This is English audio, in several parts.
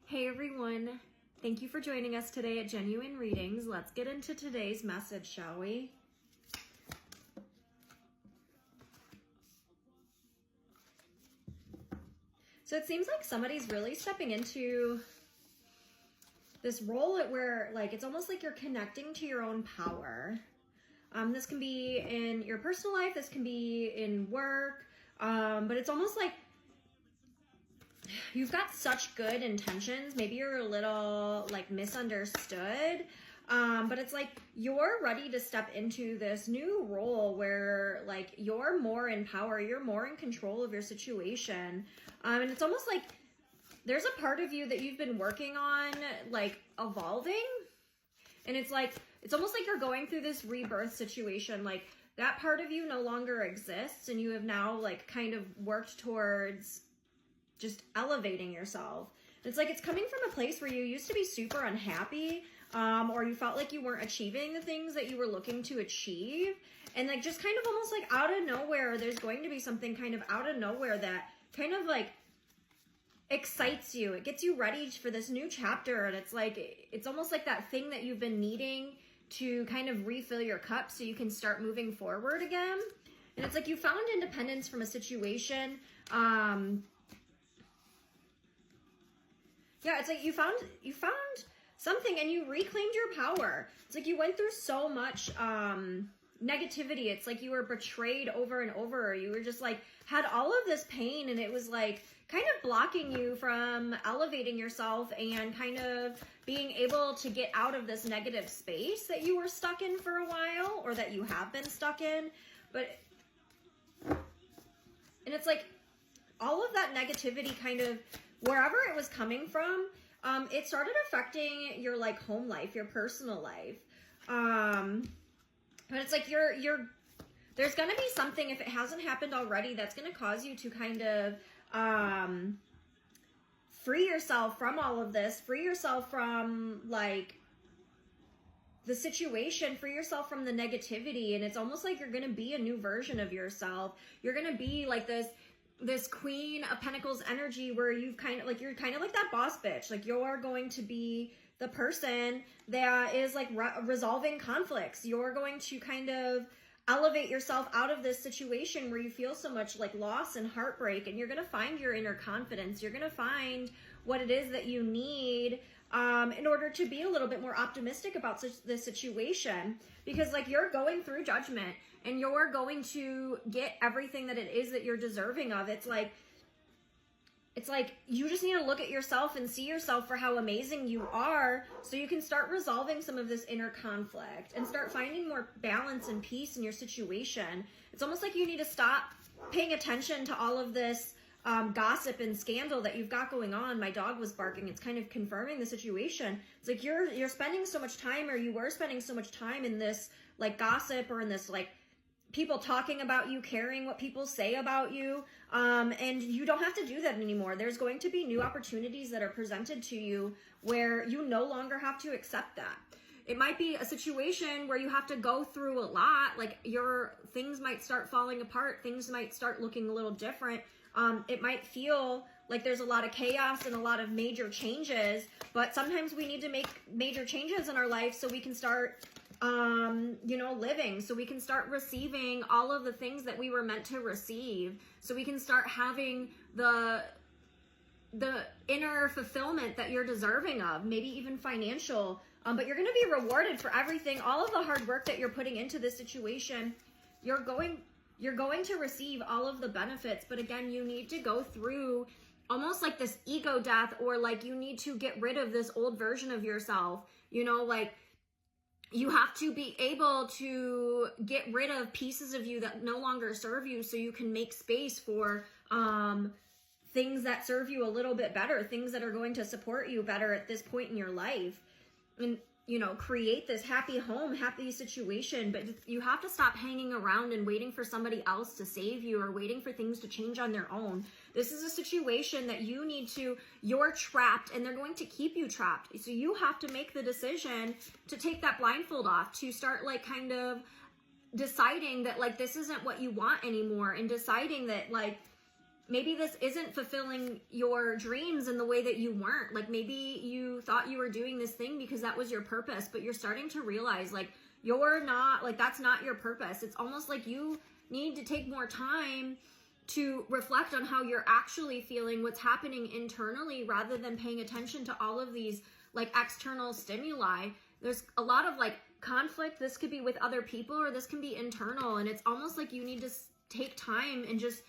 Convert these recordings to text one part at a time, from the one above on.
Hey everyone, thank you for joining us today at Genuine Readings. Let's get into today's message, shall we? So it seems like somebody's really stepping into this role where it's almost like you're connecting to your own power. This can be in your personal life, this can be in work, but it's almost like you've got such good intentions. Maybe you're a little misunderstood, but it's like you're ready to step into this new role where you're more in power, you're more in control of your situation. And it's almost like there's a part of you that you've been working on evolving, and it's almost like you're going through this rebirth situation. That part of you no longer exists, and you have now kind of worked towards just elevating yourself. It's like it's coming from a place where you used to be super unhappy, or you felt like you weren't achieving the things that you were looking to achieve. And just kind of almost out of nowhere, there's going to be something kind of out of nowhere that kind of excites you. It gets you ready for this new chapter. And it's almost like that thing that you've been needing to kind of refill your cup so you can start moving forward again. And it's like you found independence from a situation. Yeah, it's like you found something and you reclaimed your power. It's like you went through so much negativity. It's like you were betrayed over and over. You were just had all of this pain, and it was kind of blocking you from elevating yourself and kind of being able to get out of this negative space that you were stuck in for a while, or that you have been stuck in. And it's like all of that negativity kind of, wherever it was coming from, it started affecting your home life, your personal life. But it's like there's going to be something, if it hasn't happened already, that's going to cause you to kind of free yourself from all of this, free yourself from the situation, free yourself from the negativity. And it's almost like you're going to be a new version of yourself. You're going to be this Queen of Pentacles energy where you're kind of like that boss bitch. You're going to be the person that is resolving conflicts. You're going to kind of elevate yourself out of this situation where you feel so much loss and heartbreak, and you're going to find your inner confidence. You're going to find what it is that you need in order to be a little bit more optimistic about the situation, because you're going through judgment and you're going to get everything that it is that you're deserving of. It's like you just need to look at yourself and see yourself for how amazing you are, so you can start resolving some of this inner conflict and start finding more balance and peace in your situation. It's almost like you need to stop paying attention to all of this gossip and scandal that you've got going on. My dog was barking. It's kind of confirming the situation. It's like you're spending so much time, or you were spending so much time in this gossip, or in this people talking about you, caring what people say about you. And you don't have to do that anymore. There's going to be new opportunities that are presented to you where you no longer have to accept that. It might be a situation where you have to go through a lot. Your things might start falling apart. Things might start looking a little different. It might feel like there's a lot of chaos and a lot of major changes, but sometimes we need to make major changes in our life so we can start living, so we can start receiving all of the things that we were meant to receive, so we can start having the inner fulfillment that you're deserving of, maybe even financial, but you're going to be rewarded for everything, all of the hard work that you're putting into this situation. You're going to receive all of the benefits, but again, you need to go through almost this ego death, or you need to get rid of this old version of yourself. You have to be able to get rid of pieces of you that no longer serve you, so you can make space for things that serve you a little bit better, things that are going to support you better at this point in your life. And create this happy home, happy situation. But you have to stop hanging around and waiting for somebody else to save you, or waiting for things to change on their own. This is a situation that you're trapped, and they're going to keep you trapped. So you have to make the decision to take that blindfold off, to start kind of deciding that this isn't what you want anymore, and deciding that maybe this isn't fulfilling your dreams in the way that you weren't. Like maybe you thought you were doing this thing because that was your purpose, but you're starting to realize like you're not, like that's not your purpose. It's almost like you need to take more time to reflect on how you're actually feeling, what's happening internally, rather than paying attention to all of these like external stimuli. There's a lot of like conflict. This could be with other people or this can be internal. And it's almost like you need to take time and just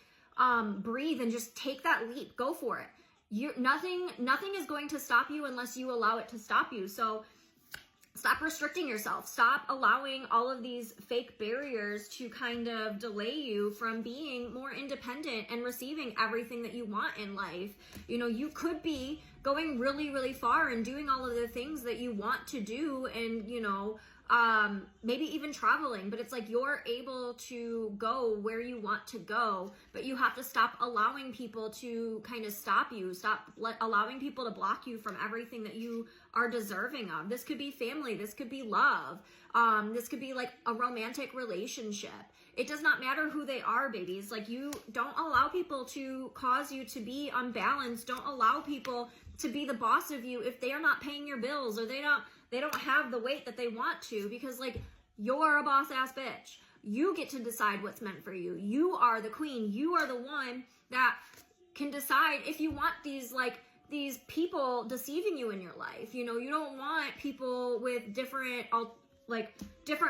breathe and just take that leap. Go for it. Nothing is going to stop you unless you allow it to stop you. So stop restricting yourself. Stop allowing all of these fake barriers to kind of delay you from being more independent and receiving everything that you want in life. You know, you could be going really, really far and doing all of the things that you want to do, and, you know, maybe even traveling, but it's like you're able to go where you want to go, but you have to stop allowing people to kind of stop you. Stop allowing people to block you from everything that you are deserving of. This could be family. This could be love. This could be like a romantic relationship. It does not matter who they are, babies. Like, you don't allow people to cause you to be unbalanced. Don't allow people to be the boss of you if they are not paying your bills, or they don't have the weight that they want to, because like you're a boss ass bitch. You get to decide what's meant for you. You are the queen. You are the one that can decide if you want these people deceiving you in your life. You know, you don't want people with different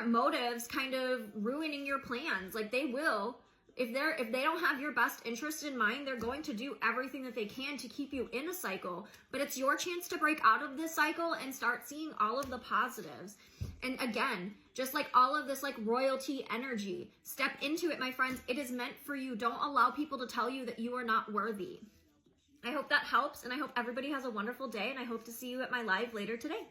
motives kind of ruining your plans. Like, they will. If they don't have your best interest in mind, they're going to do everything that they can to keep you in a cycle. But it's your chance to break out of this cycle and start seeing all of the positives. And again, just like all of this like royalty energy, step into it, my friends. It is meant for you. Don't allow people to tell you that you are not worthy. I hope that helps, and I hope everybody has a wonderful day, and I hope to see you at my live later today.